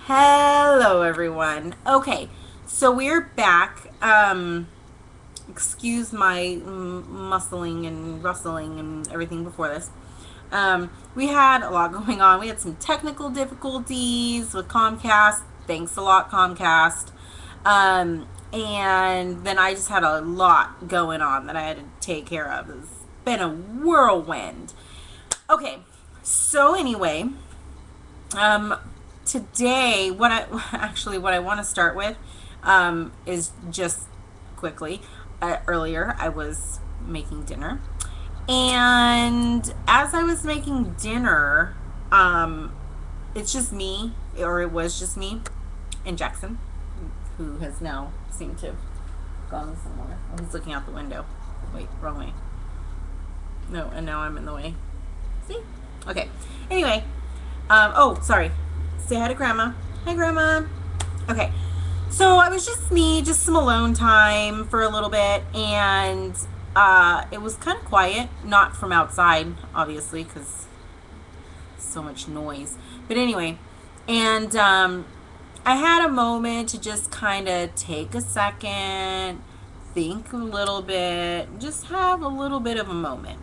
Hello, everyone. Okay, so we're back. Excuse my muscling and rustling and everything before this. We had a lot going on. We had some technical difficulties with Comcast. Thanks a lot, Comcast. And then I just had a lot going on that I had to take care of. It's been a whirlwind. Okay, so anyway, um, today what I want to start with is just quickly. Earlier, I was making dinner, and as I was making dinner, it's just me, or it was just me and Jackson, who has now seemed to have gone somewhere. Oh, he's looking out the window. Wait, wrong way. No, and now I'm in the way. See? Okay. Anyway, oh, sorry. Say hi to Grandma. Hi, Grandma. Okay. So it was just me, just some alone time for a little bit, and it was kind of quiet. Not from outside, obviously, because so much noise. But anyway, and I had a moment to just kind of take a second, think a little bit, just have a little bit of a moment.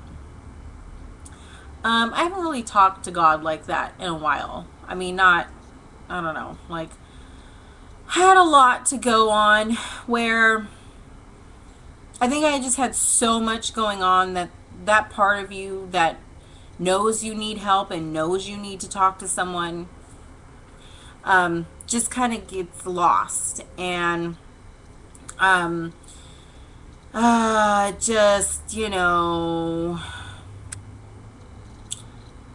I haven't really talked to God like that in a while. I mean, not, I don't know, like, I had a lot to go on where I think I just had so much going on that that part of you that knows you need help and knows you need to talk to someone just kind of gets lost. And just,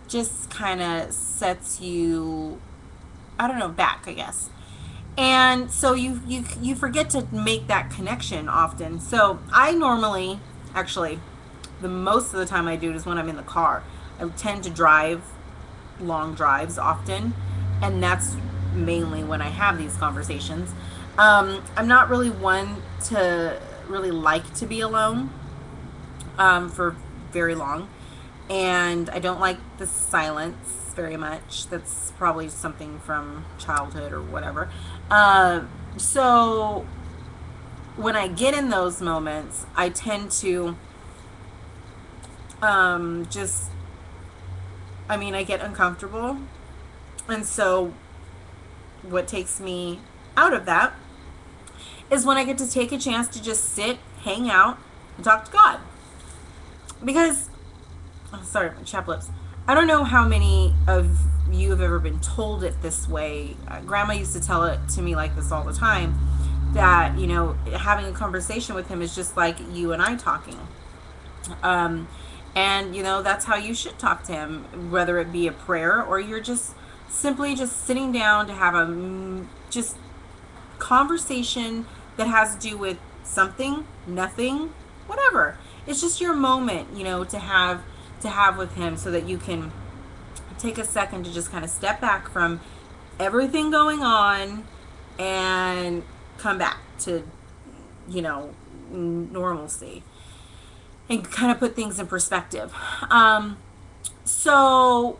just kind of sets you, I don't know, back, I guess. And so you forget to make that connection often. So I normally, actually, the most of the time I do it is when I'm in the car. I tend to drive long drives often, and that's mainly when I have these conversations. I'm not really one to really like to be alone for very long, and I don't like the silence very much. That's probably something from childhood or whatever. So when I get in those moments, I tend to just, I mean, I get uncomfortable. And so what takes me out of that is when I get to take a chance to just sit, hang out, and talk to God. Because, oh, sorry, my chapped lips. I don't know how many of you have ever been told it this way. Grandma used to tell it to me like this all the time, that, having a conversation with him is just like you and I talking. And, that's how you should talk to him, whether it be a prayer or you're just simply just sitting down to have a just conversation that has to do with something, nothing, whatever. It's just your moment, to have with him, so that you can take a second to just kind of step back from everything going on and come back to, normalcy, and kind of put things in perspective. So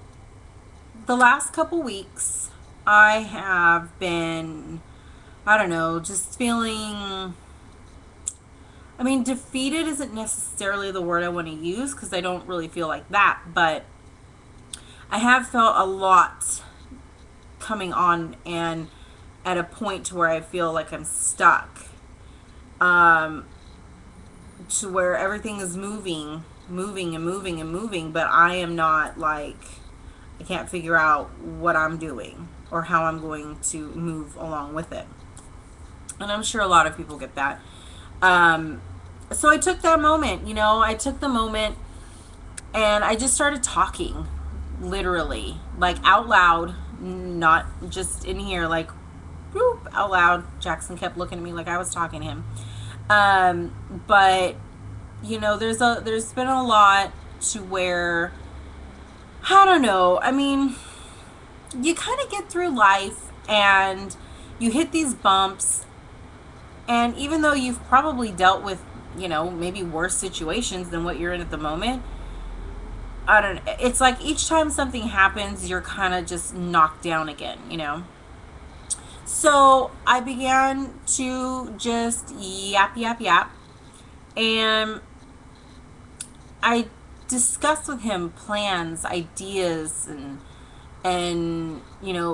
the last couple weeks, I have been, I don't know, just feeling, I mean, defeated isn't necessarily the word I want to use, because I don't really feel like that, but I have felt a lot coming on, and at a point to where I feel like I'm stuck, to where everything is moving and moving and moving, but I am not, like, I can't figure out what I'm doing or how I'm going to move along with it. And I'm sure a lot of people get that. So I took that moment, I took the moment, and I just started talking, literally, like out loud, not just in here, like, whoop, out loud. Jackson kept looking at me like I was talking to him. But there's been a lot to where, I don't know, I mean, you kind of get through life and you hit these bumps, and even though you've probably dealt with, maybe worse situations than what you're in at the moment, I don't know, it's like each time something happens, you're kind of just knocked down again. So I began to just yap, yap, yap. And I discussed with him plans, ideas, and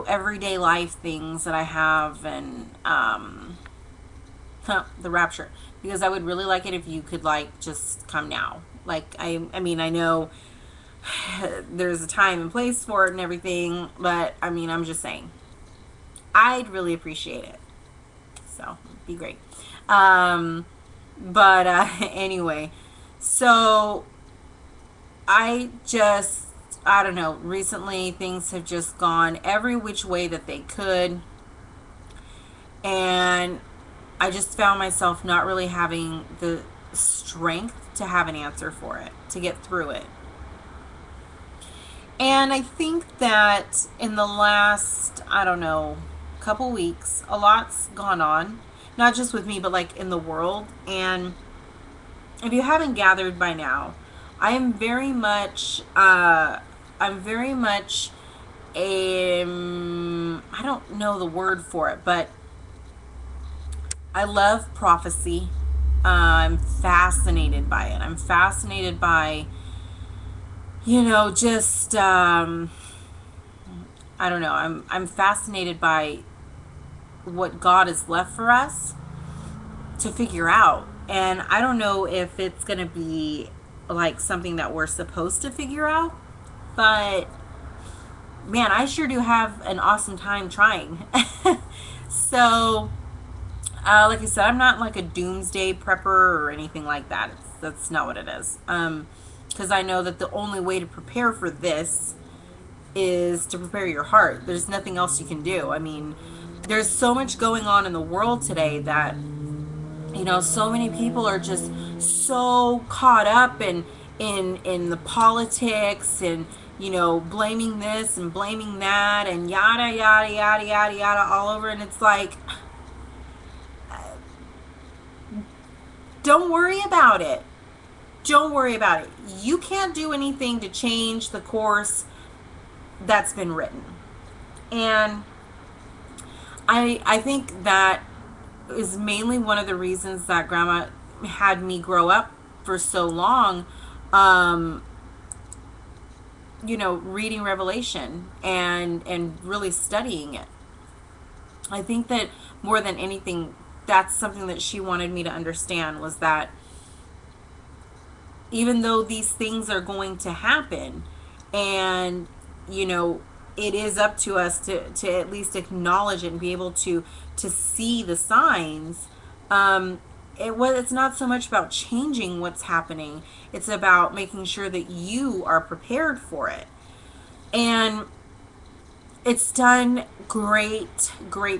everyday life things that I have, and the rapture, because I would really like it if you could like just come now. Like I mean, I know there's a time and place for it and everything, but I mean, I'm just saying I'd really appreciate it. So it'd be great. Um, but anyway, so I just, I don't know, recently things have just gone every which way that they could. And I just found myself not really having the strength to have an answer for it, to get through it. And I think that in the last, I don't know, couple weeks, a lot's gone on, not just with me, but like in the world. And if you haven't gathered by now, I am very much, I'm very much I don't know the word for it, but I love prophecy. I'm fascinated by it. I'm fascinated by, just, I don't know. I'm fascinated by what God has left for us to figure out. And I don't know if it's going to be like something that we're supposed to figure out, but man, I sure do have an awesome time trying. So, like I said, I'm not like a doomsday prepper or anything like that. That's not what it is. Because I know that the only way to prepare for this is to prepare your heart. There's nothing else you can do. I mean, there's so much going on in the world today that so many people are just so caught up in the politics, and blaming this and blaming that and yada yada yada yada yada all over, and it's like, don't worry about it. Don't worry about it. You can't do anything to change the course that's been written. And I think that is mainly one of the reasons that grandma had me grow up for so long, um, reading Revelation and really studying it. I think that more than anything, that's something that she wanted me to understand, was that even though these things are going to happen, and it is up to us to at least acknowledge it and be able to see the signs. It's not so much about changing what's happening, it's about making sure that you are prepared for it. And it's done great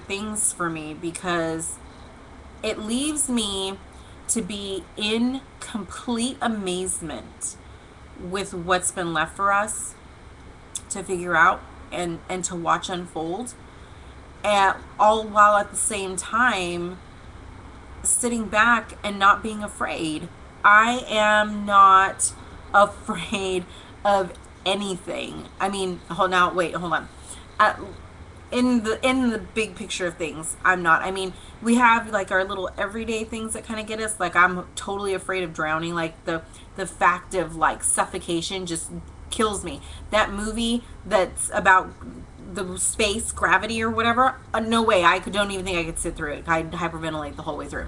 things for me, because it leaves me to be in complete amazement with what's been left for us to figure out and to watch unfold, and all while at the same time sitting back and not being afraid. I am not afraid of anything. I mean, hold on. Uh, in the big picture of things, I'm not. I mean, we have like our little everyday things that kind of get us. Like, I'm totally afraid of drowning. Like the fact of like suffocation just kills me. That movie that's about the space gravity or whatever, no way. Don't even think I could sit through it. I'd hyperventilate the whole way through.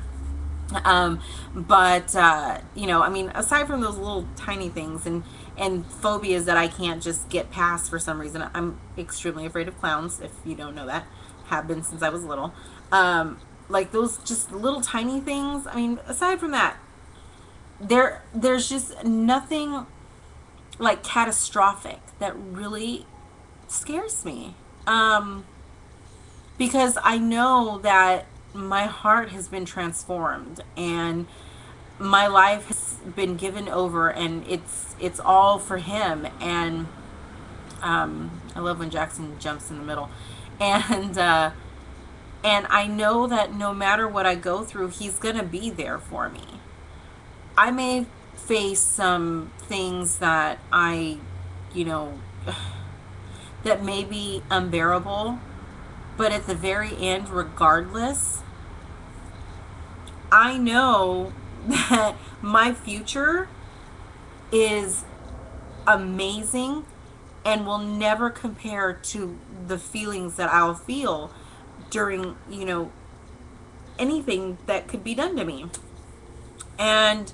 But I mean, aside from those little tiny things and phobias that I can't just get past for some reason, I'm extremely afraid of clowns. If you don't know that, have been since I was little. Like those just little tiny things. I mean, aside from that, there's just nothing like catastrophic that really scares me. Because I know that my heart has been transformed, and my life has been given over, and it's all for him. And I love when Jackson jumps in the middle. And I know that no matter what I go through, he's gonna be there for me. I may face some things that you know that may be unbearable, But at the very end, regardless, I know that my future is amazing and will never compare to the feelings that I'll feel during, anything that could be done to me. And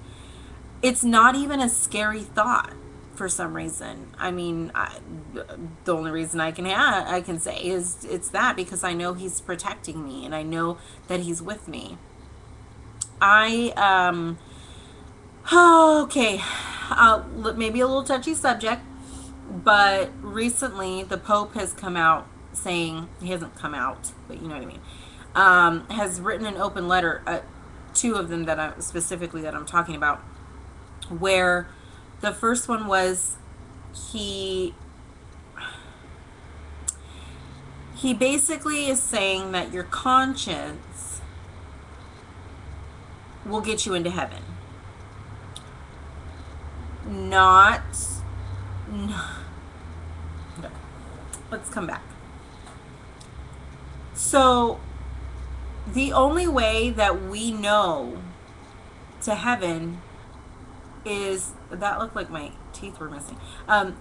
it's not even a scary thought for some reason. I mean, the only reason I can say is it's that because I know he's protecting me and I know that he's with me. I okay, maybe a little touchy subject, but recently the Pope has come out saying, he hasn't come out, but you know what I mean, has written an open letter, two of them that I'm talking about, where the first one was he he basically is saying that your conscience will get you into heaven. Not no, let's come back. So the only way that we know to heaven is, that looked like my teeth were missing.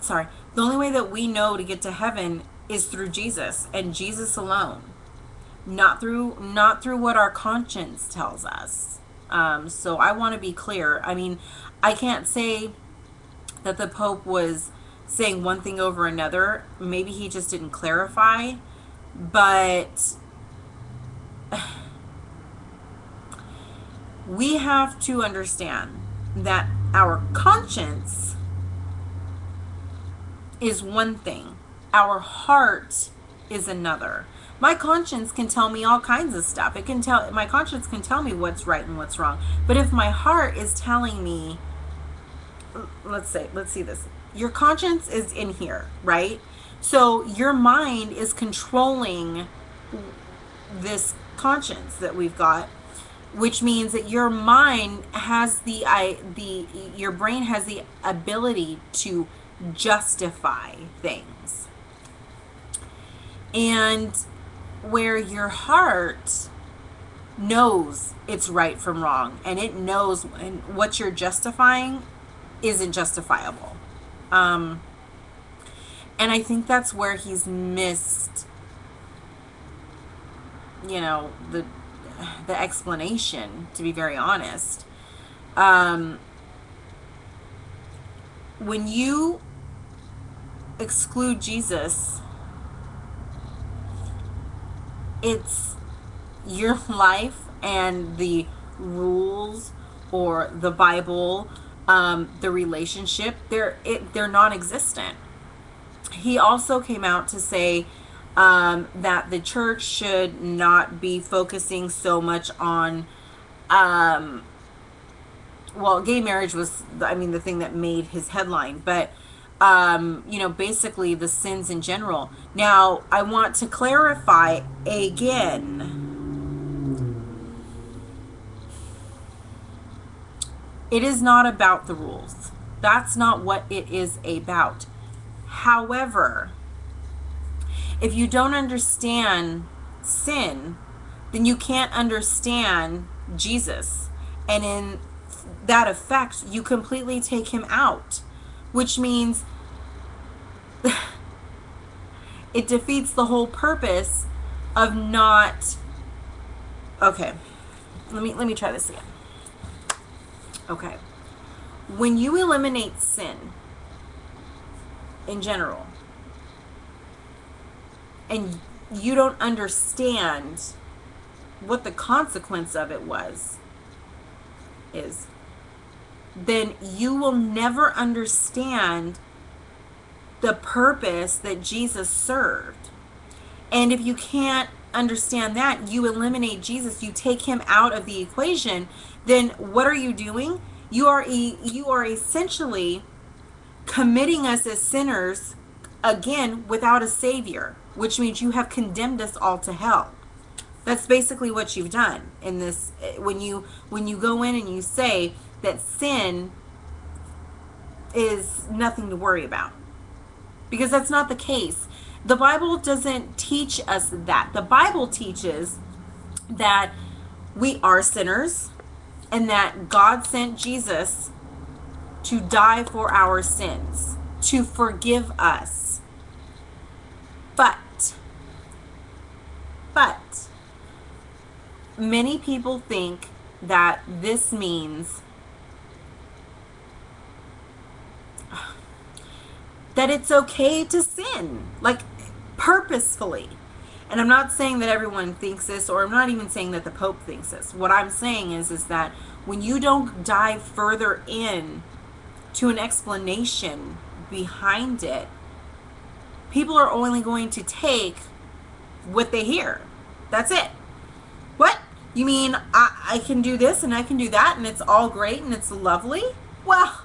Sorry. The only way that we know to get to heaven is through Jesus and Jesus alone. Not through what our conscience tells us. So I want to be clear. I mean, I can't say that the Pope was saying one thing over another. Maybe he just didn't clarify, but we have to understand that our conscience is one thing, our heart is another. My conscience can tell me all kinds of stuff. My conscience can tell me what's right and what's wrong. But if my heart is telling me, let's see this. Your conscience is in here, right? So your mind is controlling this conscience that we've got, which means that your mind has your brain has the ability to justify things. And where your heart knows it's right from wrong and it knows when what you're justifying isn't justifiable. And I think that's where he's missed, the explanation, to be very honest. When you exclude Jesus, it's your life and the rules or the Bible, the relationship, they're non-existent. He also came out to say that the church should not be focusing so much on, gay marriage was, the thing that made his headline, but basically the sins in general. Now, I want to clarify again. It is not about the rules. That's not what it is about. However, if you don't understand sin, then you can't understand Jesus. And in that effect, you completely take him out, which means it defeats the whole purpose of not. Okay, let me try this again. Okay, when you eliminate sin in general and you don't understand what the consequence of it is, then you will never understand the purpose that Jesus served. And if you can't understand that, you eliminate Jesus, you take him out of the equation, then what are you doing? You are essentially committing us as sinners again without a savior, which means you have condemned us all to hell. That's basically what you've done in this. When you go in and you say that sin is nothing to worry about, because that's not the case. The Bible doesn't teach us that. The Bible teaches that we are sinners and that God sent Jesus to die for our sins, to forgive us. But many people think that this means that it's okay to sin, like purposefully. And I'm not saying that everyone thinks this, or I'm not even saying that the Pope thinks this. What I'm saying is that when you don't dive further in to an explanation behind it, people are only going to take what they hear. That's it. What? You mean I can do this and I can do that and it's all great and it's lovely? Well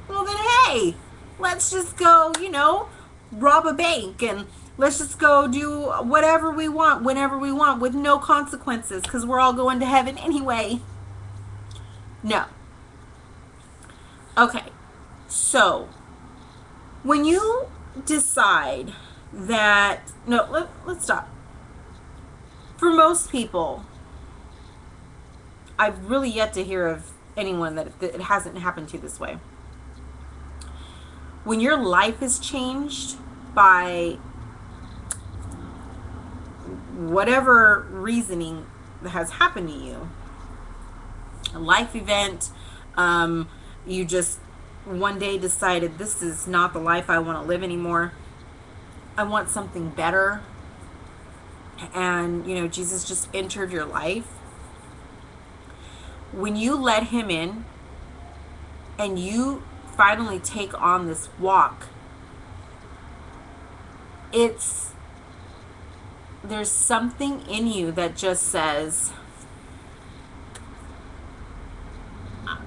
then hey, let's just go, rob a bank, and let's just go do whatever we want, whenever we want, with no consequences, because we're all going to heaven anyway. No. Okay. So, when you decide that, no, let's stop. For most people, I've really yet to hear of anyone that it hasn't happened to this way. When your life is changed by whatever reasoning that has happened to you, a life event, you just one day decided, this is not the life I want to live anymore. I want something better. And, Jesus just entered your life. When you let him in and you finally take on this walk, there's something in you that just says,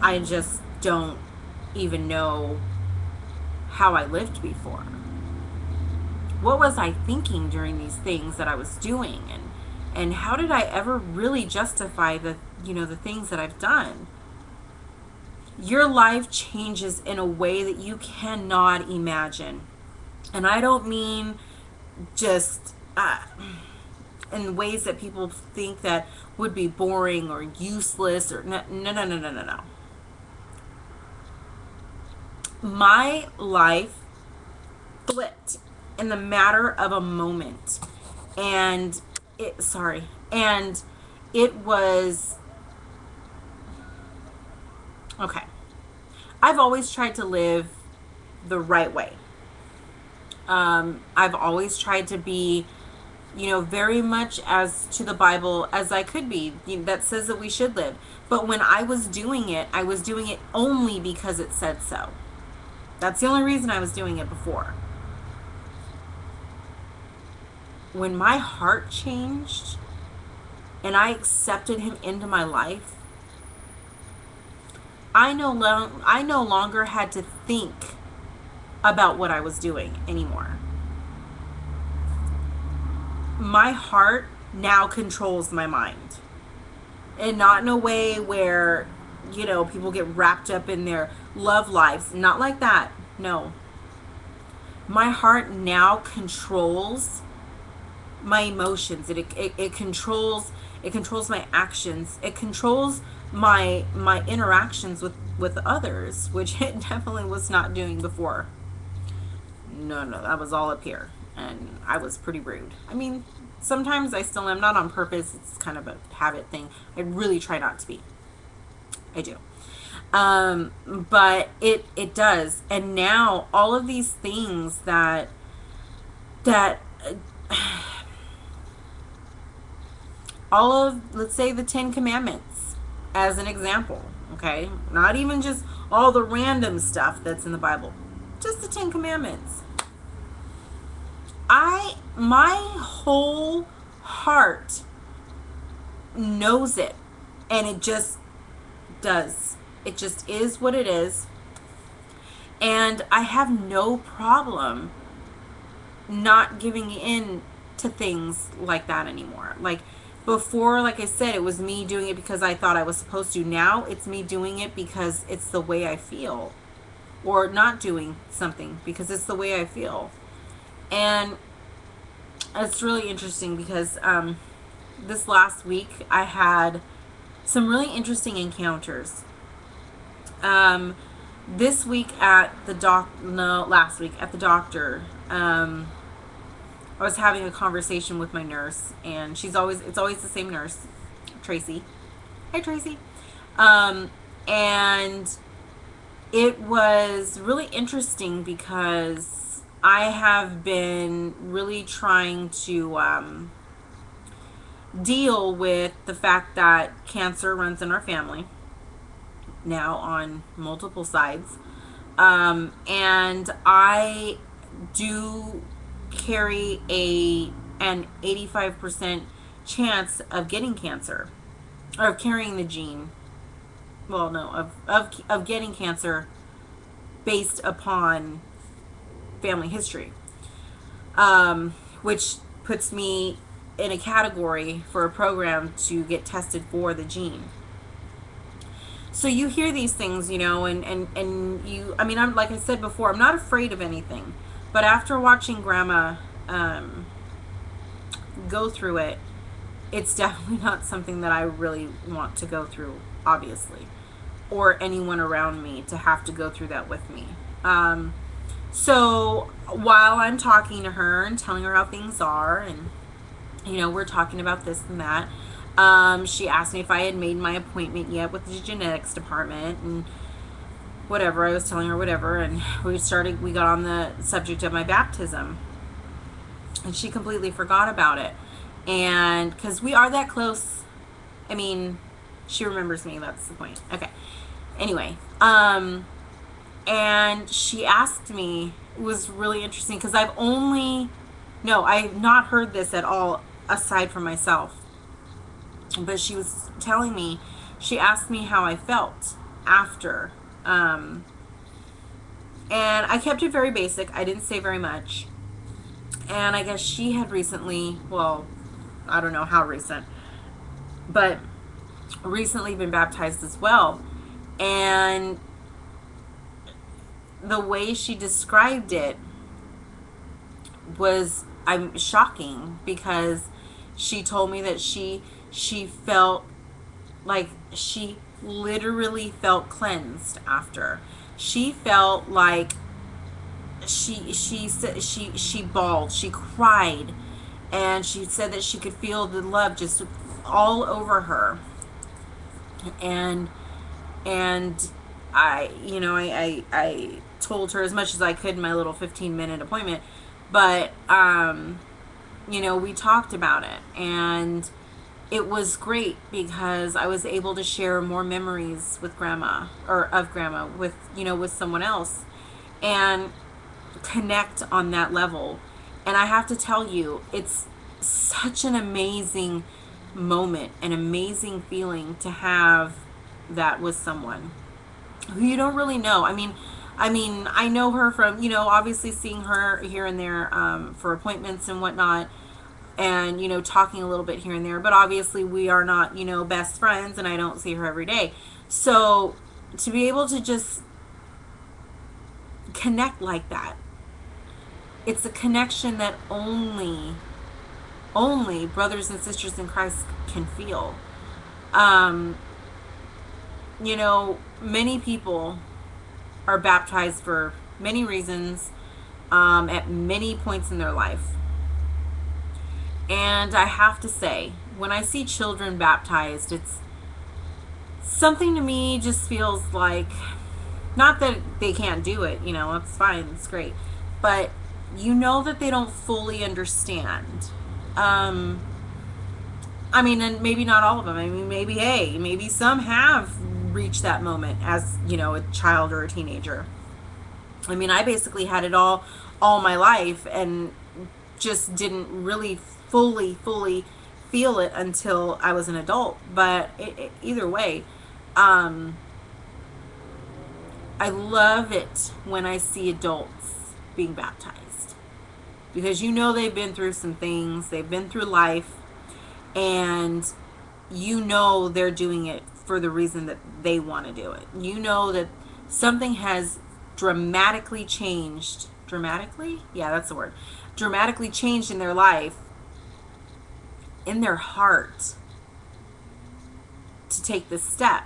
I just don't even know how I lived before. What was I thinking during these things that I was doing? And how did I ever really justify the things that I've done? Your life changes in a way that you cannot imagine. And I don't mean just in ways that people think that would be boring or useless or no. My life flipped in the matter of a moment. And it was okay. I've always tried to live the right way. I've always tried to be, very much as to the Bible as I could be, that says that we should live. But when I was doing it only because it said so. That's the only reason I was doing it before. When my heart changed and I accepted him into my life, I no longer had to think about what I was doing anymore. My heart now controls my mind. And not in a way where, people get wrapped up in their love lives. Not like that. No. My heart now controls my emotions. It controls my actions. It controls my interactions with others, which it definitely was not doing before. No, that was all up here, and I was pretty rude. I mean, sometimes I still am, not on purpose. It's kind of a habit thing. I really try not to be. I do. But it does. And now all of these things that all of, let's say, the 10 Commandments as an example, okay? Not even just all the random stuff that's in the Bible. Just the 10 Commandments. My whole heart knows it, and it just does. It just is what it is. And I have no problem not giving in to things like that anymore. Like before, like I said, it was me doing it because I thought I was supposed to. Now it's me doing it because it's the way I feel. Or not doing something because it's the way I feel. And it's really interesting because this last week I had some really interesting encounters. Um, this week at the no, last week at the doctor, I was having a conversation with my nurse, and it's always the same nurse, Tracy. Hi, Tracy. Um, and it was really interesting because I have been really trying to deal with the fact that cancer runs in our family now on multiple sides. And I do carry an 85% chance of getting cancer, or of carrying the gene. Well, no, of getting cancer based upon family history, which puts me in a category for a program to get tested for the gene. So you hear these things, and you, I mean, I'm, like I said before, I'm not afraid of anything, but after watching grandma go through it, it's definitely not something that I really want to go through, obviously, or anyone around me to have to go through that with me. So while I'm talking to her and telling her how things are, and we're talking about this and that, she asked me if I had made my appointment yet with the genetics department, and whatever. I was telling her whatever, and we got on the subject of my baptism, and she completely forgot about it. And because we are that close, I mean, she remembers me. That's the point. Okay. Anyway, and she asked me. It was really interesting because I've not heard this at all aside from myself. But she was telling me, she asked me how I felt after. And I kept it very basic. I didn't say very much. And I guess she had recently, well, I don't know how recent, but recently been baptized as well. And the way she described it was shocking, because she told me that she felt like she literally felt cleansed after. She felt like she bawled, she cried, and she said that she could feel the love just all over her. And I told her as much as I could in my little 15-minute appointment, but we talked about it, and it was great because I was able to share more memories with grandma, or of grandma, with someone else, and connect on that level. And I have to tell you, it's such an amazing moment, an amazing feeling to have that with someone who you don't really know. I know her from, obviously seeing her here and there for appointments and whatnot, and talking a little bit here and there, but obviously we are not best friends, and I don't see her every day. So to be able to just connect like that, it's a connection that only brothers and sisters in Christ can feel. Many people are baptized for many reasons, at many points in their life. And I have to say, when I see children baptized, it's something to me just feels like, not that they can't do it, it's fine, it's great, but that they don't fully understand. And maybe not all of them. Maybe some have reached that moment as, a child or a teenager. I basically had it all my life, and just didn't really fully feel it until I was an adult. But either way, I love it when I see adults being baptized, because they've been through some things, they've been through life, and they're doing it for the reason that they want to do it. That something has dramatically changed. Dramatically? Yeah, that's the word. Dramatically changed in their life, in their heart to take this step.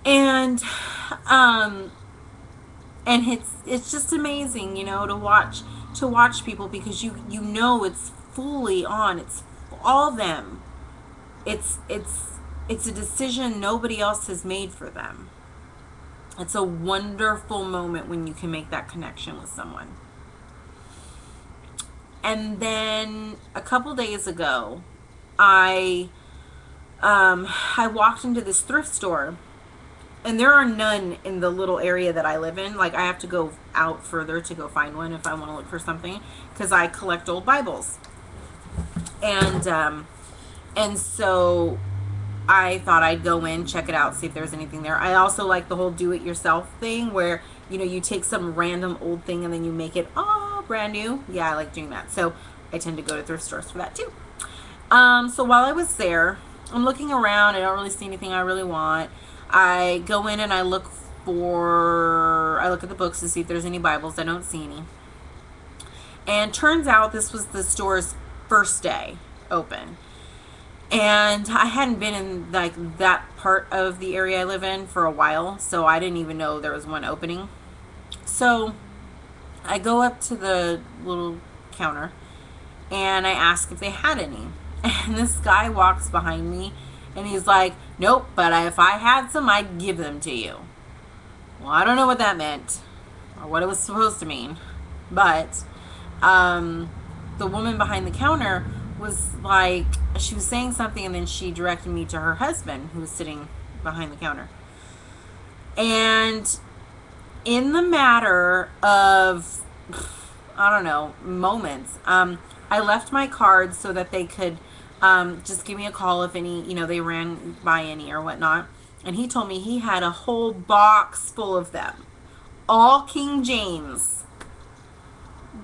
And it's just amazing, to watch people, because it's fully on. It's all them. It's a decision nobody else has made for them. It's a wonderful moment when you can make that connection with someone. And then a couple days ago, I I walked into this thrift store, and there are none in the little area that I live in. Like, I have to go out further to go find one if I want to look for something, because I collect old Bibles. And so I thought I'd go in, check it out, see if there's anything there. I also like the whole do-it-yourself thing, where you take some random old thing and then you make it all brand new. Yeah, I like doing that. So I tend to go to thrift stores for that too. So while I was there, I'm looking around. I don't really see anything I really want. I go in and I look at the books to see if there's any Bibles. I don't see any. And turns out this was the store's first day open. And I hadn't been in like that part of the area I live in for a while, so I didn't even know there was one opening. So I go up to the little counter and I ask if they had any. And this guy walks behind me and he's like, "Nope, but if I had some, I'd give them to you." Well, I don't know what that meant or what it was supposed to mean, but the woman behind the counter was like, she was saying something, and then she directed me to her husband, who was sitting behind the counter. And in the matter of, I don't know, moments, I left my cards so that they could just give me a call if any, they ran by any or whatnot. And he told me he had a whole box full of them, all King James.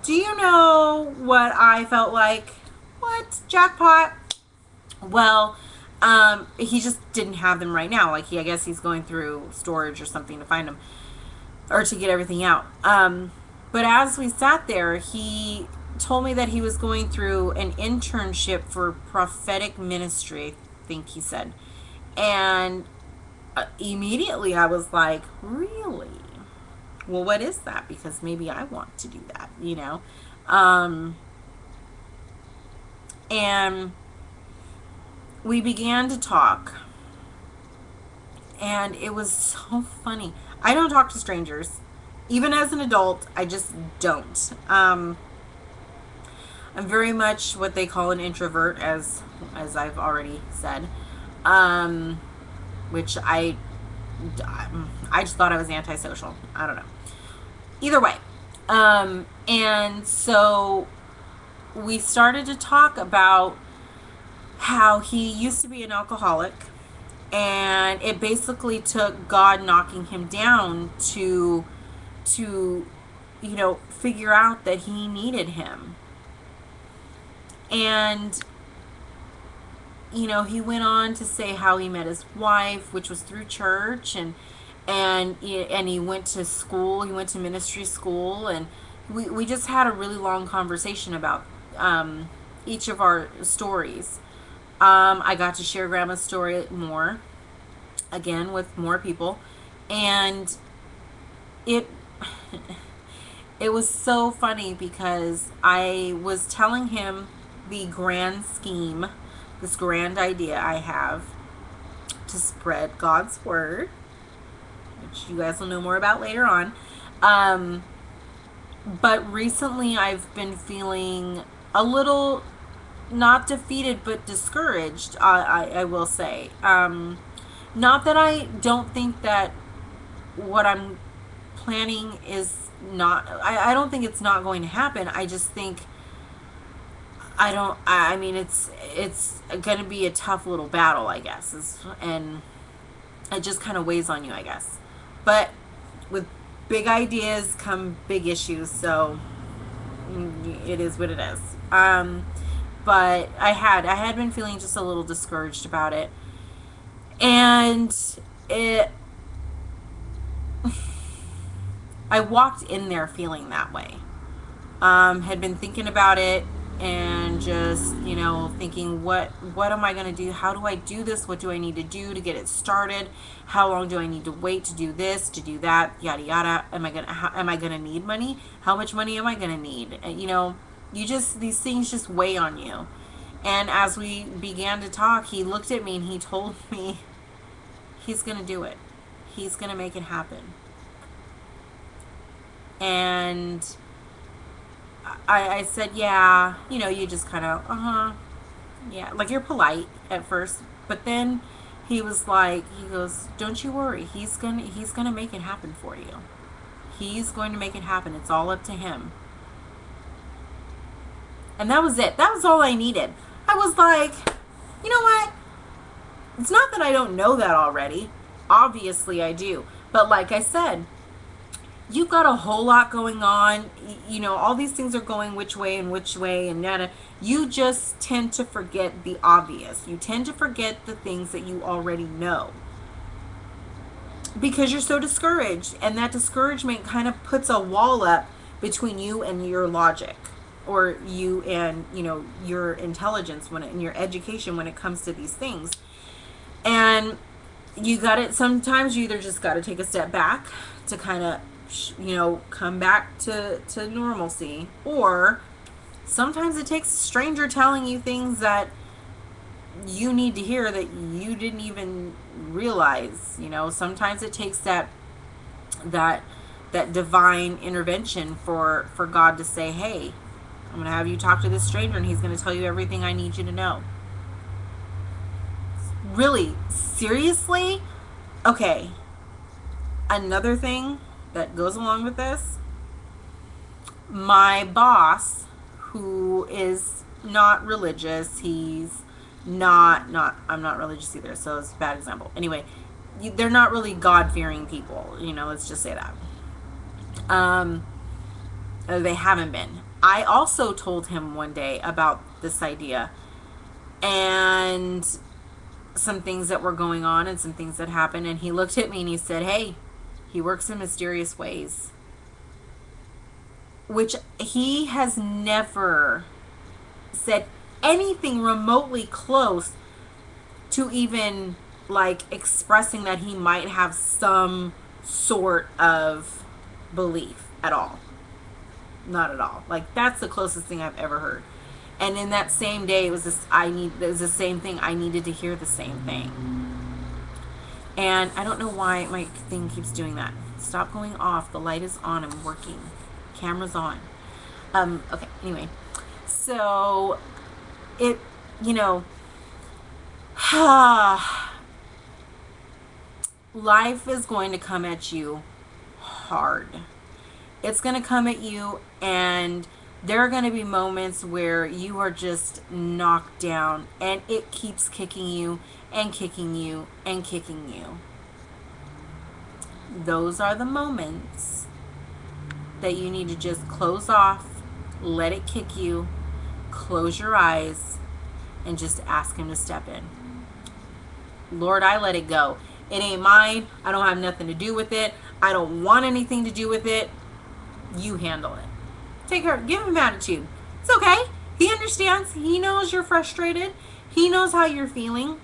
Do you know what I felt like? What? Jackpot? Well, he just didn't have them right now. Like, I guess he's going through storage or something to find them, or to get everything out. But as we sat there, he told me that he was going through an internship for prophetic ministry, I think he said. And immediately I was like, really? Well, what is that? Because maybe I want to do that, And we began to talk. And it was so funny. I don't talk to strangers. Even as an adult, I just don't. I'm very much what they call an introvert, as I've already said. Which I just thought I was antisocial. I don't know. Either way. And so we started to talk about how he used to be an alcoholic, and it basically took God knocking him down to figure out that he needed him. And he went on to say how he met his wife, which was through church, and he went to school. He went to ministry school, and we just had a really long conversation about each of our stories. I got to share Grandma's story more, again, with more people, and it was so funny because I was telling him the grand scheme, this grand idea I have to spread God's word, which you guys will know more about later on. But recently I've been feeling a little, not defeated, but discouraged, I will say. Not that I don't think that what I'm planning is not, I don't think it's not going to happen. I just think it's going to be a tough little battle, I guess. And it just kind of weighs on you, I guess. But with big ideas come big issues, so it is what it is. But I had been feeling just a little discouraged about it. And I walked in there feeling that way. Had been thinking about it and just, thinking, what am I going to do? How do I do this? What do I need to do to get it started? How long do I need to wait to do this, to do that, yada yada? Am I going to need money? How much money am I going to need? And, these things just weigh on you. And as we began to talk, he looked at me and he told me he's going to do it. He's going to make it happen. And I said, yeah, you just kind of, yeah, like you're polite at first, but then he goes, don't you worry. He's gonna make it happen for you. He's going to make it happen. It's all up to him. And that was it. That was all I needed. I was like, you know what? It's not that I don't know that already. Obviously I do. But like I said, you've got a whole lot going on. All these things are going which way, and yada. You just tend to forget the obvious. You tend to forget the things that you already know because you're so discouraged, and that discouragement kind of puts a wall up between you and your logic, or you and your intelligence and your education when it comes to these things. And sometimes you either just got to take a step back to kind of come back to normalcy, or sometimes it takes a stranger telling you things that you need to hear that you didn't even realize. Sometimes it takes that divine intervention for God to say, hey, I'm going to have you talk to this stranger and he's going to tell you everything I need you to know. Really? Seriously? Okay. Another thing that goes along with this, my boss, who is not religious, he's not I'm not religious either, so it's a bad example. Anyway, they're not really God-fearing people, let's just say that. They haven't been. I also told him one day about this idea and some things that were going on and some things that happened, and he looked at me and he said, hey, he works in mysterious ways, which he has never said anything remotely close to even like expressing that he might have some sort of belief at all. Not at all. Like, that's the closest thing I've ever heard. And in that same day, it was the same thing. I needed to hear the same thing. And I don't know why my thing keeps doing that. Stop going off. The light is on and working. Camera's on. Okay, anyway. So, life is going to come at you hard. It's going to come at you, and there are going to be moments where you are just knocked down, and it keeps kicking you and kicking you and kicking you. Those are the moments that you need to just close off, let it kick you, close your eyes, and just ask him to step in. Lord, I let it go. It ain't mine. I don't have nothing to do with it. I don't want anything to do with it. You handle it. Take her, give him attitude. It's okay. He understands. He knows you're frustrated. He knows how you're feeling.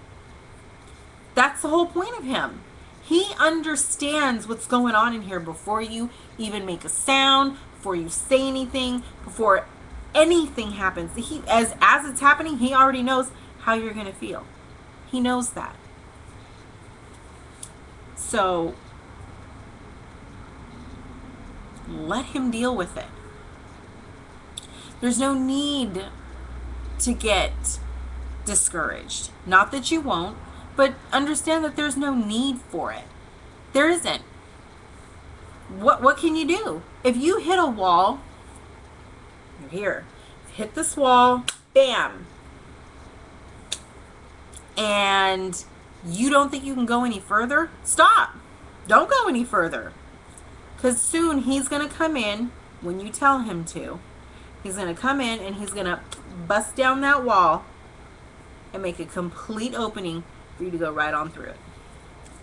That's the whole point of him. He understands what's going on in here before you even make a sound, before you say anything, before anything happens. As it's happening, he already knows how you're going to feel. He knows that. So let him deal with it. There's no need to get discouraged. Not that you won't, but understand that there's no need for it. There isn't. What can you do? If you hit a wall, you're here. Hit this wall, bam. And you don't think you can go any further? Stop. Don't go any further. Because soon he's going to come in when you tell him to. He's going to come in and he's going to bust down that wall and make a complete opening for you to go right on through it.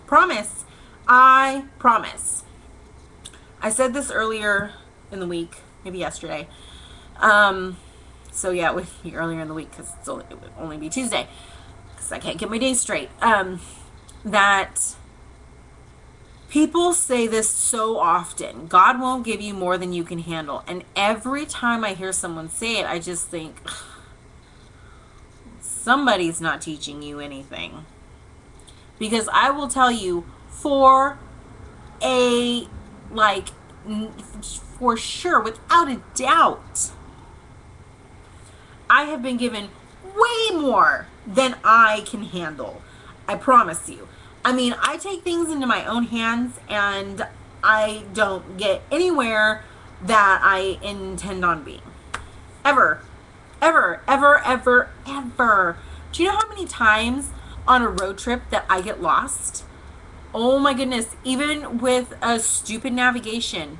Promise. I promise. I said this earlier in the week, maybe yesterday. So yeah, it would be earlier in the week because it would only be Tuesday because I can't get my days straight. That people say this so often: God won't give you more than you can handle. And every time I hear someone say it, I just think, somebody's not teaching you anything. Because I will tell you, for a, like, for sure, without a doubt, I have been given way more than I can handle. I promise you. I mean, I take things into my own hands and I don't get anywhere that I intend on being. Ever. Ever, ever, ever, ever. Do you know how many times on a road trip that I get lost? Oh my goodness. Even with a stupid navigation,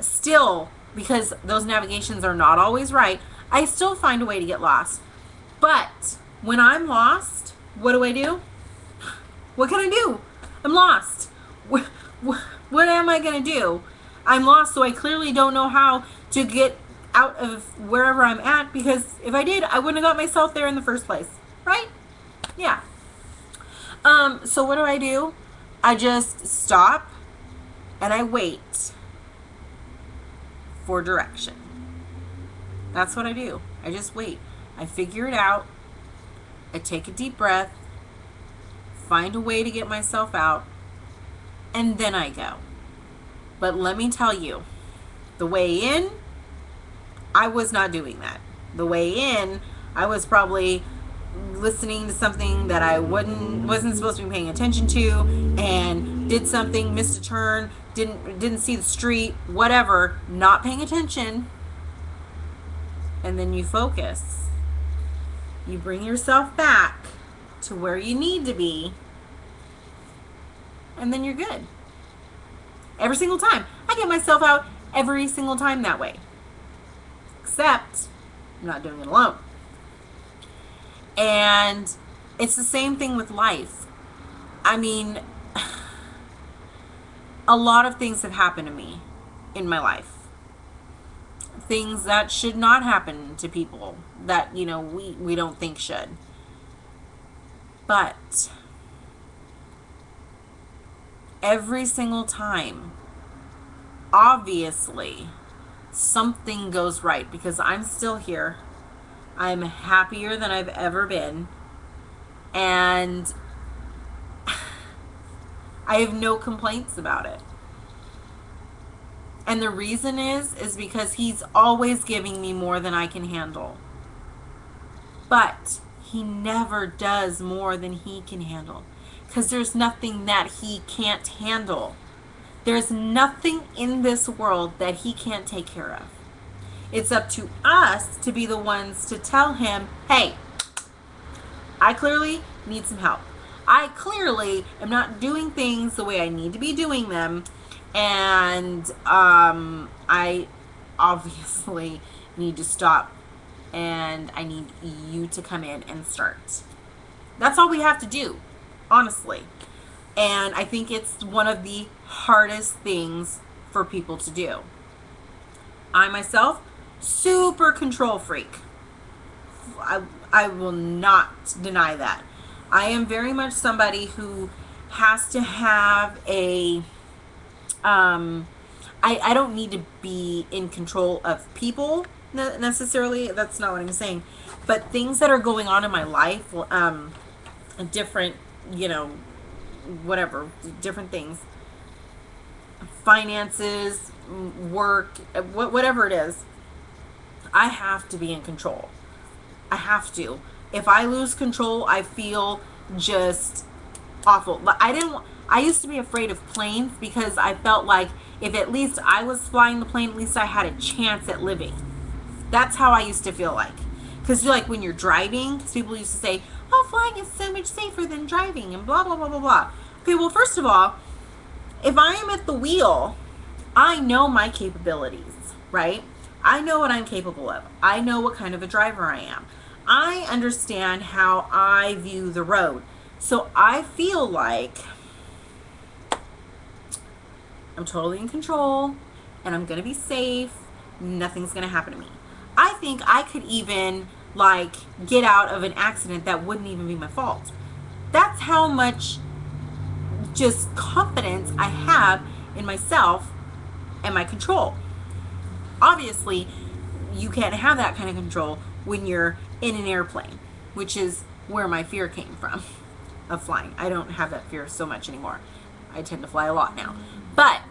still, because those navigations are not always right, I still find a way to get lost. But when I'm lost, what do? What can I do? I'm lost. What am I going to do? I'm lost, so I clearly don't know how to get out of wherever I'm at, because if I did, I wouldn't have got myself there in the first place. Right? Yeah. So what do? I just stop and I wait for direction. That's what I do. I just wait. I figure it out. I take a deep breath, find a way to get myself out, and then I go. But let me tell you, the way in, I was not doing that. The way in, I was probably listening to something that I wasn't supposed to be paying attention to, and did something, missed a turn, didn't see the street, whatever, not paying attention. And then you focus. You bring yourself back to where you need to be, and then you're good. Every single time. I get myself out every single time that way. Except I'm not doing it alone. And it's the same thing with life. I mean, a lot of things have happened to me in my life. Things that should not happen to people that, we don't think should. But every single time, obviously, something goes right, because I'm still here. I'm happier than I've ever been. And I have no complaints about it. And the reason is because he's always giving me more than I can handle. But he never does more than he can handle. Because there's nothing that he can't handle. There's nothing in this world that he can't take care of. It's up to us to be the ones to tell him, hey, I clearly need some help. I clearly am not doing things the way I need to be doing them. And I obviously need to stop. And I need you to come in and start. That's all we have to do, honestly. And I think it's one of the hardest things for people to do. I myself, super control freak. I will not deny that. I am very much somebody who has to have a I don't need to be in control of people necessarily. That's not what I'm saying. But things that are going on in my life, different, whatever, different things, finances, work, whatever it is, I have to be in control. I have to. If I lose control, I feel just awful. I used to be afraid of planes because I felt like if at least I was flying the plane, at least I had a chance at living. That's how I used to feel like. Because like when you're driving, people used to say, oh, flying is so much safer than driving and blah, blah, blah, blah, blah. Okay, well, first of all, if I am at the wheel, I know my capabilities, right? I know what I'm capable of. I know what kind of a driver I am. I understand how I view the road. So I feel like I'm totally in control and I'm going to be safe. Nothing's going to happen to me. I think I could even like get out of an accident that wouldn't even be my fault. That's how much just confidence I have in myself and my control. Obviously, you can't have that kind of control when you're in an airplane, which is where my fear came from of flying. I don't have that fear so much anymore. I tend to fly a lot now. But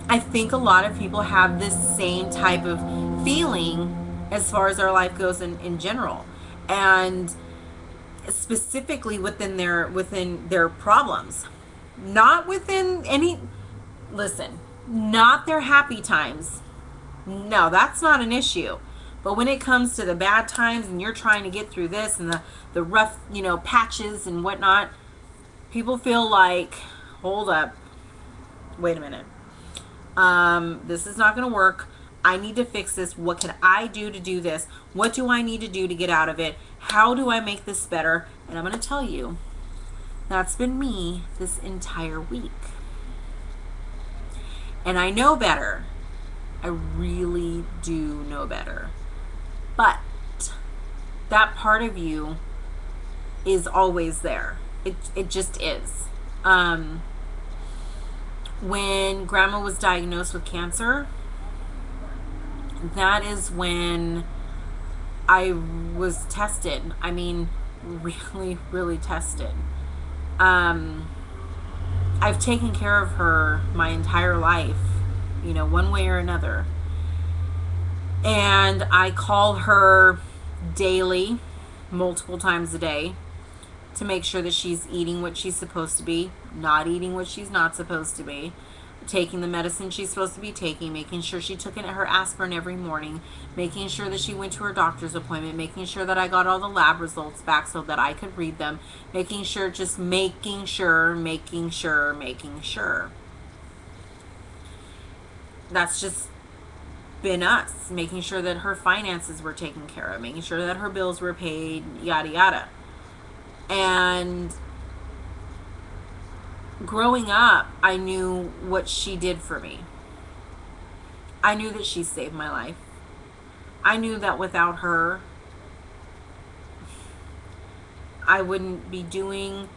I think a lot of people have this same type of feeling as far as our life goes in general. And specifically within their problems. Not within any, listen, not their happy times. No, that's not an issue. But when it comes to the bad times and you're trying to get through this and the rough, patches and whatnot, people feel like, hold up, wait a minute. This is not going to work. I need to fix this. What can I do to do this? What do I need to do to get out of it? How do I make this better? And I'm going to tell you, that's been me this entire week. And I know better. I really do know better. But that part of you is always there. It just is. When Grandma was diagnosed with cancer, that is when I was tested. I mean, really, really tested. I've taken care of her my entire life, one way or another. And I call her daily, multiple times a day, to make sure that she's eating what she's supposed to be, not eating what she's not supposed to be, taking the medicine she's supposed to be taking, making sure she took her aspirin every morning, making sure that she went to her doctor's appointment, making sure that I got all the lab results back so that I could read them, making sure. That's just been us, making sure that her finances were taken care of, making sure that her bills were paid, yada yada. And growing up, I knew what she did for me. I knew that she saved my life. I knew that without her, I wouldn't be doing,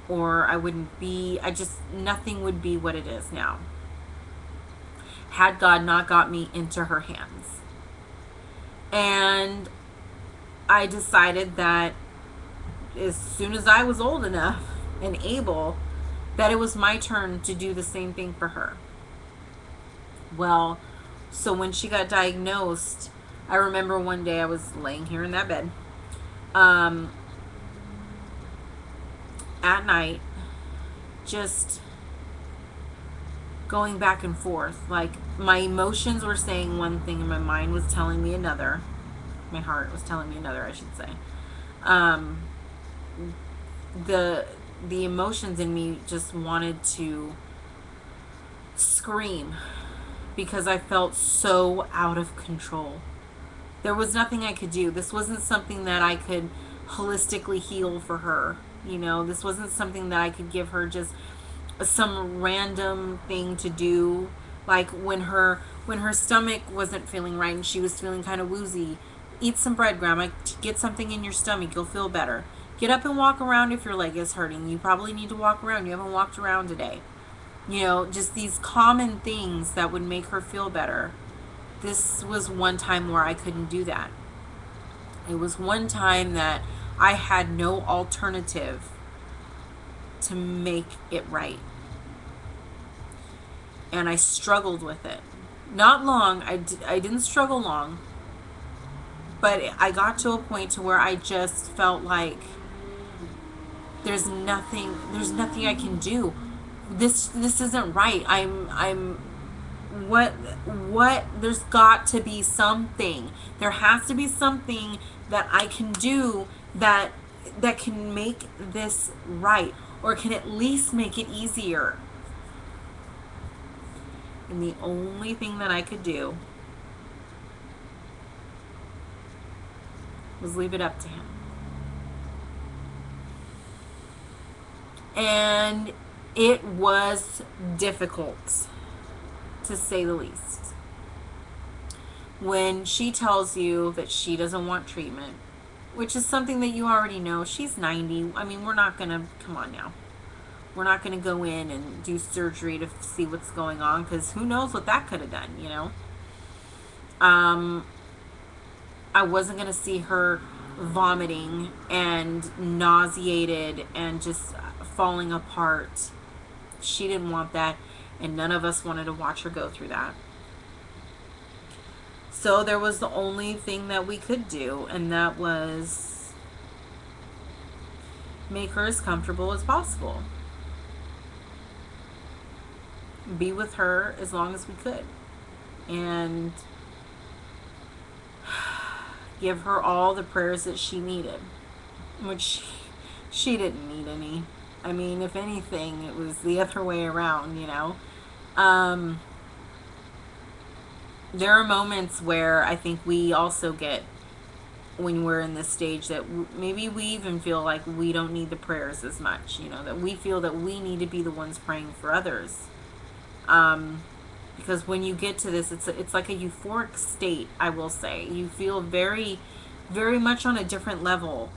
or nothing would be what it is now, had God not got me into her hands. And I decided that as soon as I was old enough and able, that it was my turn to do the same thing for her. Well, so when she got diagnosed, I remember one day I was laying here in that bed, at night, just going back and forth. Like, my emotions were saying one thing and my mind was telling me another. My heart was telling me another, I should say. The emotions in me just wanted to scream because I felt so out of control. There was nothing I could do. This wasn't something that I could holistically heal for her. This wasn't something that I could give her just some random thing to do. Like when her stomach wasn't feeling right and she was feeling kind of woozy, eat some bread, Grandma. Get something in your stomach. You'll feel better. Get up and walk around if your leg is hurting. You probably need to walk around. You haven't walked around today. Just these common things that would make her feel better. This was one time where I couldn't do that. It was one time that I had no alternative to make it right. And I struggled with it. Not long. I didn't struggle long. But I got to a point to where I just felt like there's nothing I can do. This isn't right. What there's got to be something. There has to be something that I can do that can make this right, or can at least make it easier. And the only thing that I could do was leave it up to him. And it was difficult, to say the least. when she tells you that she doesn't want treatment, which is something that you already know. She's 90. I mean, we're not going to, come on now. We're not going to go in and do surgery to see what's going on, because who knows what that could have done, you know? Um, I wasn't going to see her vomiting and nauseated and just falling apart. She didn't want that, and none of us wanted to watch her go through that. So there was the only thing that we could do, and that was make her as comfortable as possible. Be with her as long as we could. And give her all the prayers that she needed, which she didn't need any. I mean, if anything, it was the other way around, you know. Um, there are moments where I think we also get, when we're in this stage, that maybe we even feel like we don't need the prayers as much, you know, that we feel that we need to be the ones praying for others. Because when you get to this, it's like a euphoric state, I will say. You feel very, very much on a different level.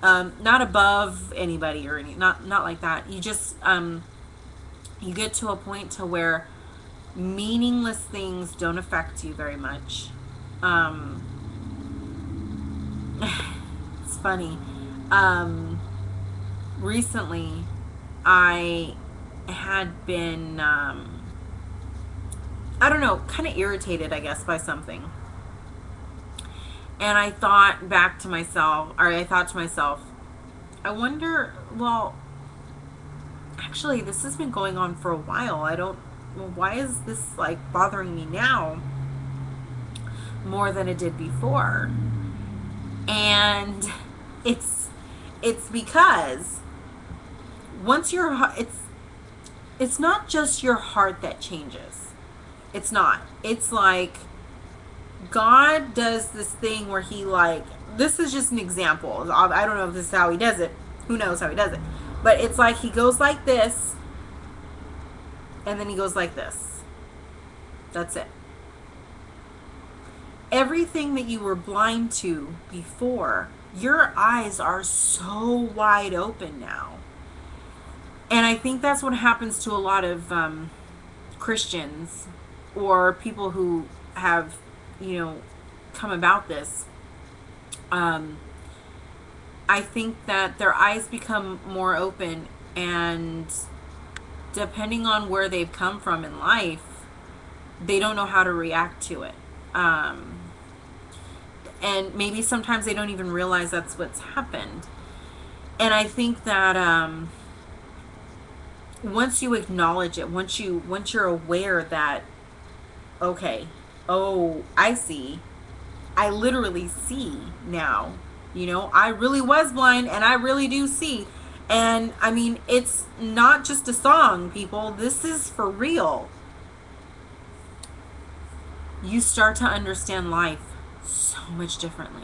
Not above anybody or not like that. You just, you get to a point to where meaningless things don't affect you very much. It's funny. Recently, I had been, I don't know, kind of irritated, I guess, by something. And I thought to myself, I wonder, well, actually, this has been going on for a while. Why is this like bothering me now more than it did before? And it's because once it's not just your heart that changes. It's not. It's like God does this thing where he, like, this is just an example. I don't know if this is how he does it. Who knows how he does it? But it's like he goes like this, and then he goes like this. That's it. Everything that you were blind to before, your eyes are so wide open now. And I think that's what happens to a lot of Christians or people who have, come about this. I think that their eyes become more open, and depending on where they've come from in life, they don't know how to react to it. And maybe sometimes they don't even realize that's what's happened. And I think that once you acknowledge it, once you're aware that, okay, oh, I see. I literally see now. I really was blind, and I really do see. And I mean, it's not just a song, people. This is for real. You start to understand life so much differently.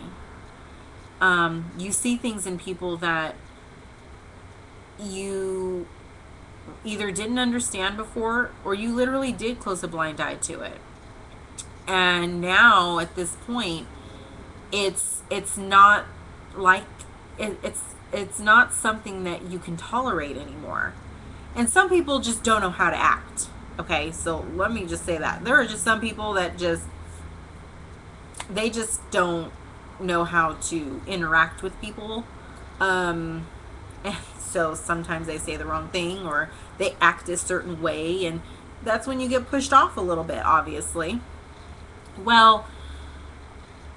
You see things in people that you either didn't understand before, or you literally did close a blind eye to it. And now at this point, it's not like it's not something that you can tolerate anymore. And some people just don't know how to act. Okay, so let me just say that there are just some people that they just don't know how to interact with people. And so sometimes they say the wrong thing, or they act a certain way, and that's when you get pushed off a little bit, obviously. Well,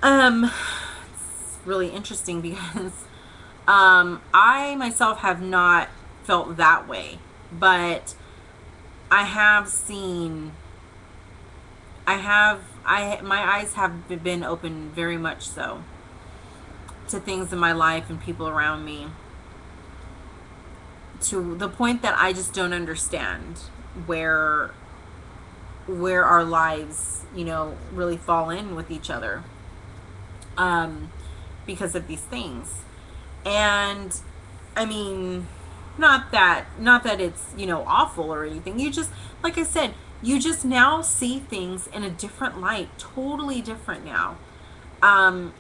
it's really interesting because I myself have not felt that way, but I have seen, my eyes have been open very much so to things in my life and people around me, to the point that I just don't understand where our lives, really fall in with each other, because of these things. And I mean, not that it's, awful or anything. You just, like I said, you just now see things in a different light, totally different now. Um,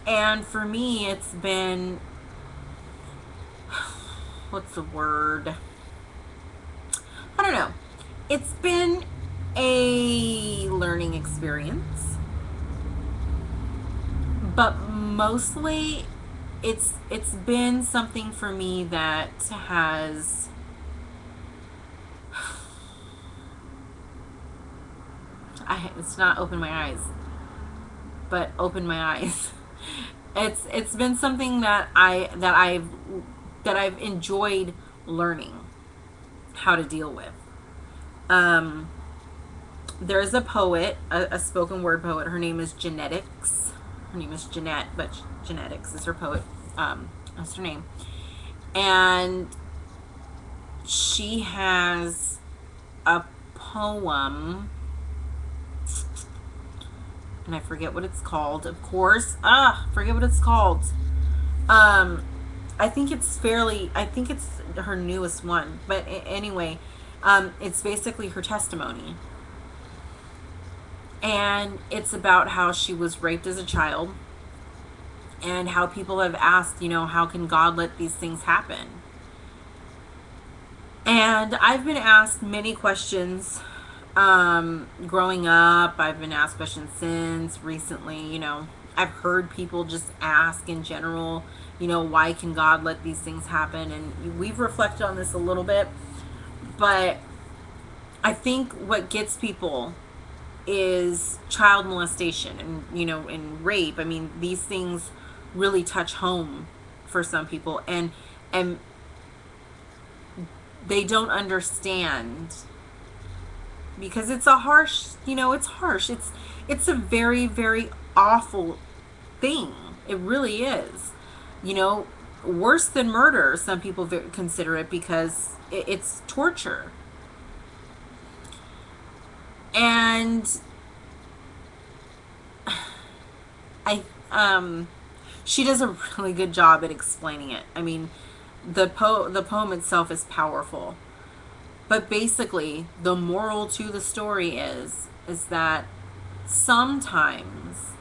and for me, it's been, what's the word? I don't know. It's been a learning experience, but mostly it's been something for me that has it's not opened my eyes, but opened my eyes. It's been something that I've enjoyed learning how to deal with. Um, there's a poet, a spoken word poet. Her name is Genetics. Her name is Jeanette, but Genetics is her poet. That's her name. And she has a poem, and I forget what it's called. Of course, forget what it's called. Um, I think it's fairly. I think it's her newest one. But anyway, it's basically her testimony, and it's about how she was raped as a child, and how people have asked, how can God let these things happen? And I've been asked many questions growing up. I've been asked questions since recently. I've heard people just ask in general, why can God let these things happen? And we've reflected on this a little bit, but I think what gets people is child molestation and rape. I mean, these things really touch home for some people, and they don't understand because it's a harsh, it's harsh. It's a very, very awful thing. It really is. Worse than murder, some people consider it, because it's torture. And I she does a really good job at explaining it. I mean, the poem itself is powerful. But basically, the moral to the story is that sometimes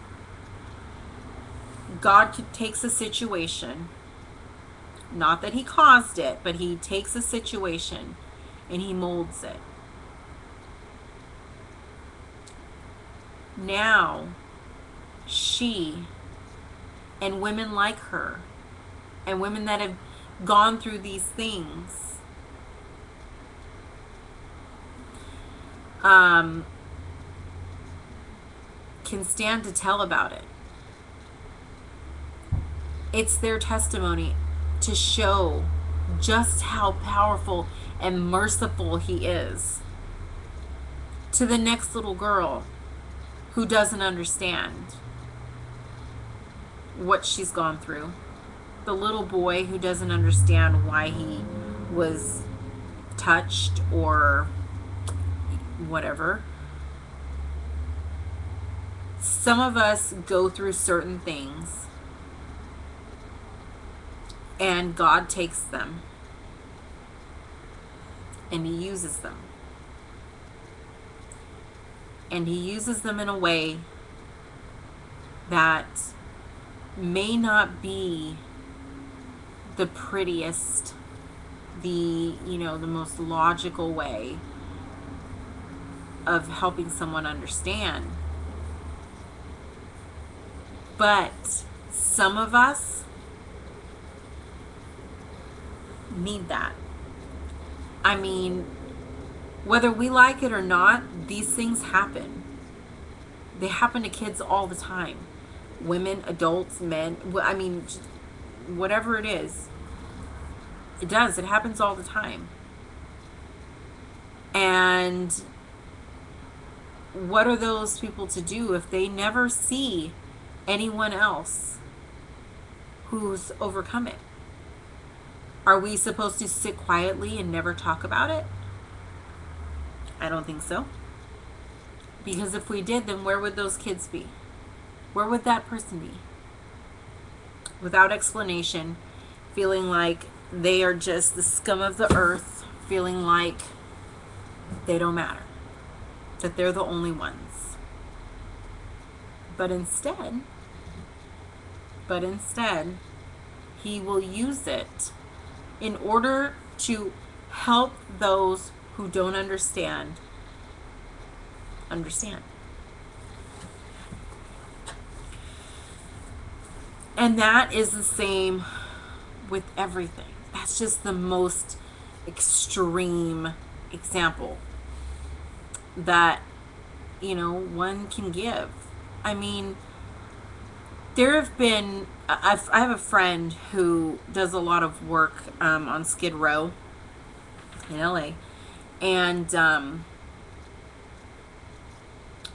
God takes a situation, not that he caused it, but he takes a situation and he molds it. Now, she and women like her and women that have gone through these things can stand to tell about it. It's their testimony to show just how powerful and merciful he is to the next little girl who doesn't understand what she's gone through, the little boy who doesn't understand why he was touched or whatever. Some of us go through certain things and God takes them and he uses them. And he uses them in a way that may not be the prettiest, the most logical way of helping someone understand. But some of us need that. I mean, whether we like it or not, these things happen. They happen to kids all the time. Women, adults, men, I mean, whatever it is. It does. It happens all the time. And what are those people to do if they never see anyone else who's overcome it? Are we supposed to sit quietly and never talk about it? I don't think so. Because if we did, then where would those kids be? Where would that person be? Without explanation, feeling like they are just the scum of the earth, feeling like they don't matter, that they're the only ones. But instead, he will use it in order to help those who don't understand. And that is the same with everything. That's just the most extreme example that, one can give. I mean, there have been, I have a friend who does a lot of work on Skid Row in LA. And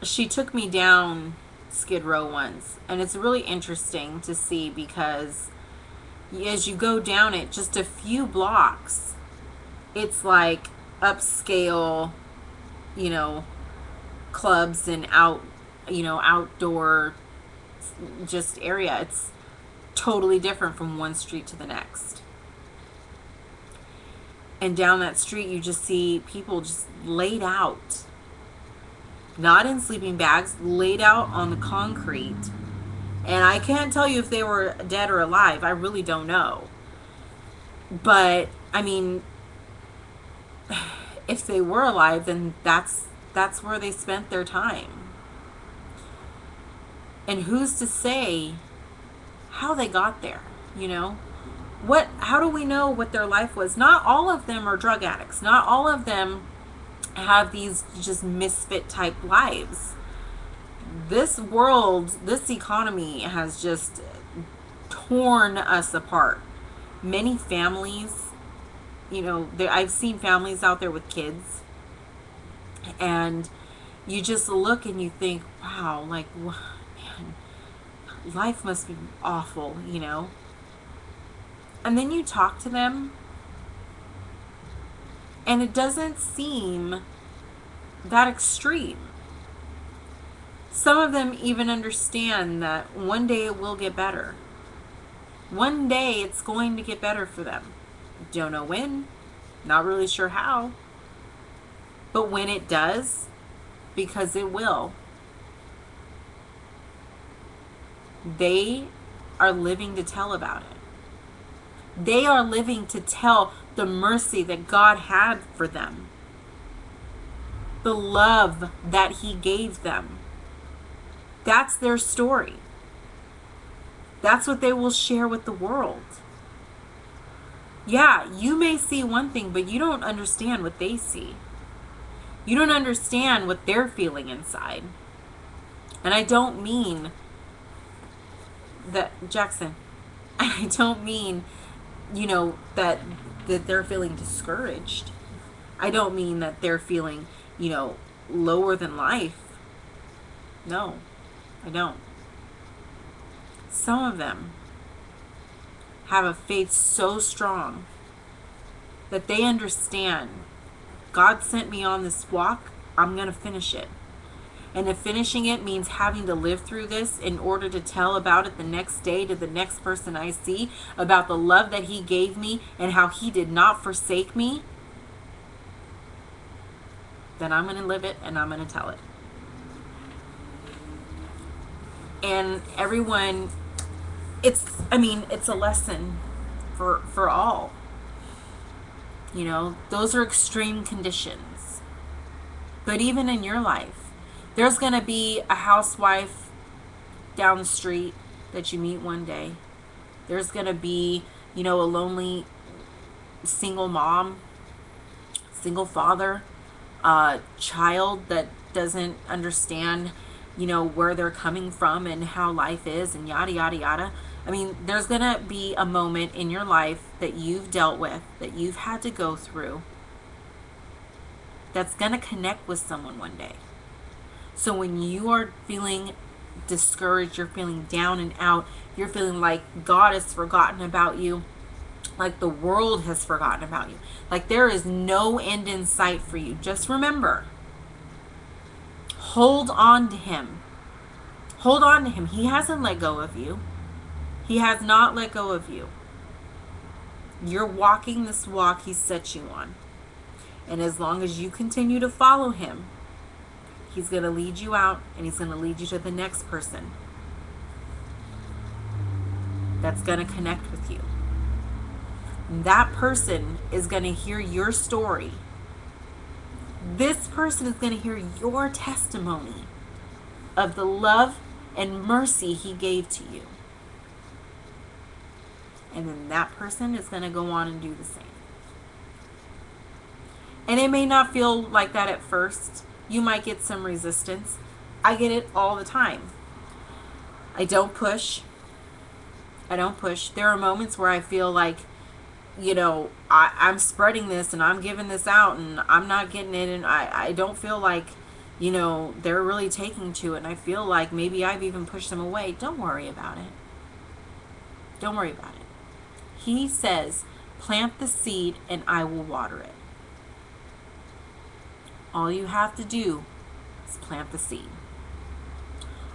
she took me down Skid Row once. And it's really interesting to see because as you go down it, just a few blocks, it's like upscale, clubs and outdoor just area. It's totally different from one street to the next. And down that street, you just see people just laid out, not in sleeping bags, laid out on the concrete. And I can't tell you if they were dead or alive. I really don't know. But, I mean, if they were alive, then that's where they spent their time. And who's to say how they got there, How do we know what their life was? Not all of them are drug addicts. Not all of them have these just misfit type lives. This world, this economy has just torn us apart. Many families, I've seen families out there with kids, and you just look and you think, wow, like, man, life must be awful, And then you talk to them, and it doesn't seem that extreme. Some of them even understand that one day it will get better. One day it's going to get better for them. Don't know when, not really sure how. But when it does, because it will, they are living to tell about it. They are living to tell the mercy that God had for them, the love that He gave them. That's their story. That's what they will share with the world. Yeah, you may see one thing, but you don't understand what they see. You don't understand what they're feeling inside. And I don't mean that, Jackson, I don't mean, that they're feeling discouraged. I don't mean that they're feeling, lower than life. No, I don't. Some of them have a faith so strong that they understand, God sent me on this walk, I'm going to finish it. And if finishing it means having to live through this in order to tell about it the next day to the next person I see, about the love that He gave me and how He did not forsake me, then I'm going to live it and I'm going to tell it. And everyone, it's a lesson for all. Those are extreme conditions. But even in your life, there's going to be a housewife down the street that you meet one day. There's going to be, a lonely single mom, single father, child that doesn't understand, where they're coming from and how life is and yada, yada, yada. There's going to be a moment in your life that you've dealt with, that you've had to go through, that's going to connect with someone one day. So when you are feeling discouraged, you're feeling down and out, you're feeling like God has forgotten about you, like the world has forgotten about you, like there is no end in sight for you, just remember, hold on to Him. Hold on to Him. He hasn't let go of you. He has not let go of you. You're walking this walk He set you on. And as long as you continue to follow him, he's going to lead you out, and he's going to lead you to the next person that's going to connect with you. And that person is going to hear your story. This person is going to hear your testimony of the love and mercy he gave to you. And then that person is going to go on and do the same. And it may not feel like that at first. You might get some resistance. I get it all the time. I don't push. There are moments where I feel like, I'm spreading this and I'm giving this out and I'm not getting it, and I don't feel like, they're really taking to it, and I feel like maybe I've even pushed them away. Don't worry about it. Don't worry about it. He says, plant the seed and I will water it. All you have to do is plant the seed.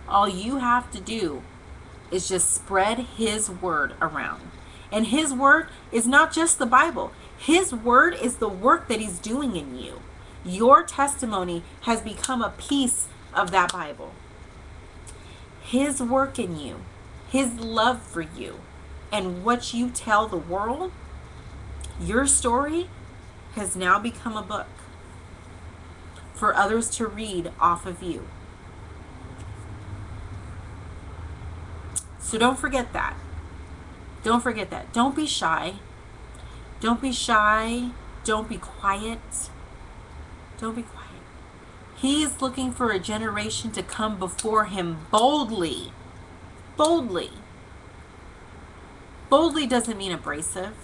All you have to do is just spread his word around. And his word is not just the Bible. His word is the work that he's doing in you. Your testimony has become a piece of that Bible. His work in you, his love for you, and what you tell the world, your story has now become a book for others to read off of you. So don't forget that. Don't forget that. Don't be shy. Don't be shy. Don't be quiet. Don't be quiet. He is looking for a generation to come before him boldly. Boldly. Boldly doesn't mean abrasive.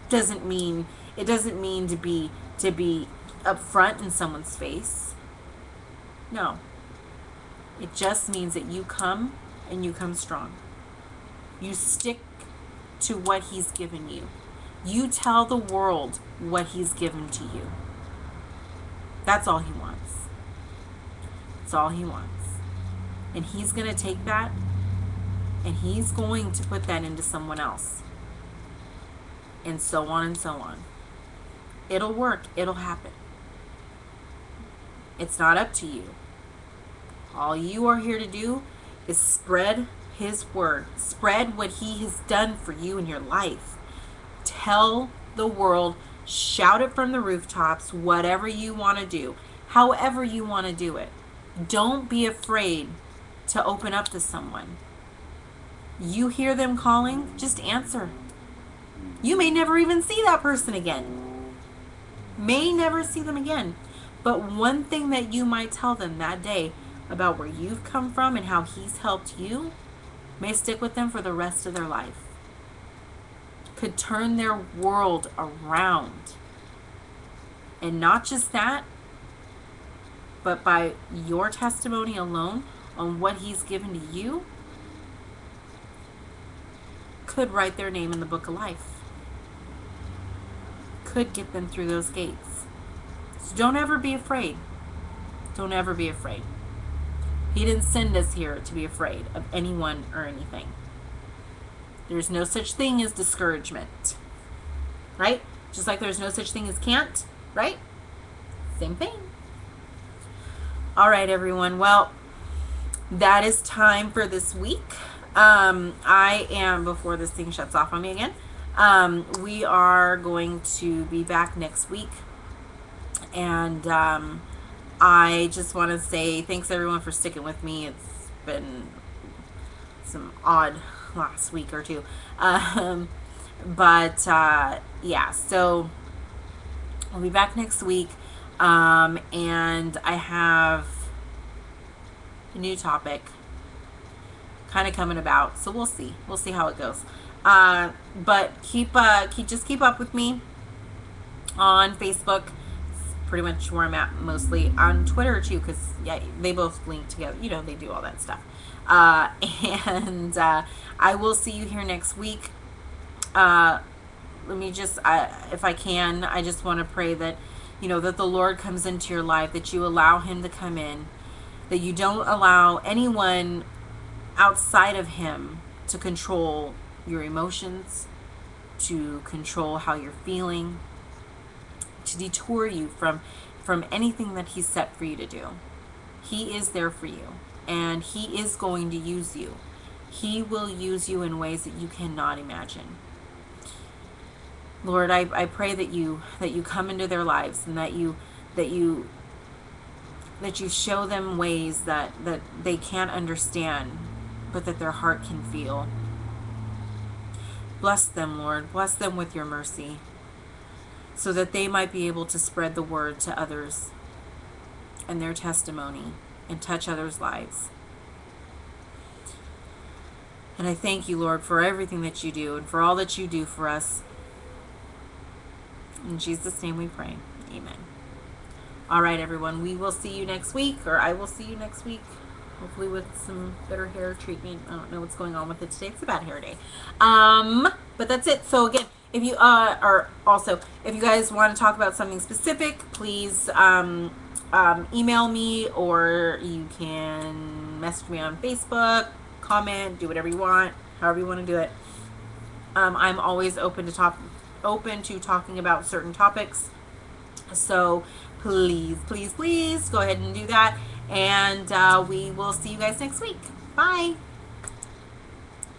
It doesn't mean to be upfront in someone's face. No. It just means that you come and you come strong. You stick to what he's given you. You tell the world what he's given to you. That's all he wants. That's all he wants. And he's going to take that and he's going to put that into someone else. And so on and so on. It'll work. It'll happen. It's not up to you. All you are here to do is spread his word. Spread what he has done for you in your life. Tell the world. Shout it from the rooftops. Whatever you want to do. However you want to do it. Don't be afraid to open up to someone. You hear them calling, just answer. You may never even see that person again. May never see them again. But one thing that you might tell them that day about where you've come from and how he's helped you may stick with them for the rest of their life. Could turn their world around. And not just that, but by your testimony alone on what he's given to you, could write their name in the book of life. Could get them through those gates. So don't ever be afraid. Don't ever be afraid. He didn't send us here to be afraid of anyone or anything. There's no such thing as discouragement. Right? Just like there's no such thing as can't. Right? Same thing. All right, everyone. Well, that is time for this week. I am, before this thing shuts off on me again, we are going to be back next week. And I just want to say thanks everyone for sticking with me. It's been some odd last week or two. Yeah, so I'll be back next week. And I have a new topic kind of coming about, so we'll see how it goes. But keep up with me on Facebook. It's pretty much where I'm at, mostly on Twitter too, because yeah, they both link together. They do all that stuff. And I will see you here next week. Let me just, if I can, I just want to pray that that the Lord comes into your life, that you allow him to come in, that you don't allow anyone outside of him to control your emotions, to control how you're feeling, to detour you from anything that he's set for you to do. He is there for you, and he is going to use you. He will use you in ways that you cannot imagine. Lord, I pray that you come into their lives, and that you show them ways that they can't understand, but that their heart can feel. Bless them, Lord. Bless them with your mercy, so that they might be able to spread the word to others and their testimony and touch others' lives. And I thank you, Lord, for everything that you do and for all that you do for us. In Jesus' name we pray. Amen. All right, everyone. We will see you next week, or I will see you next week, hopefully with some better hair treatment. I don't know what's going on with it today. It's a bad hair day. But that's it. So again, if you if you guys want to talk about something specific, please email me, or you can message me on Facebook, comment, do whatever you want, however you want to do it. I'm always open to talking about certain topics. So please, please, please go ahead and do that. And we will see you guys next week. Bye.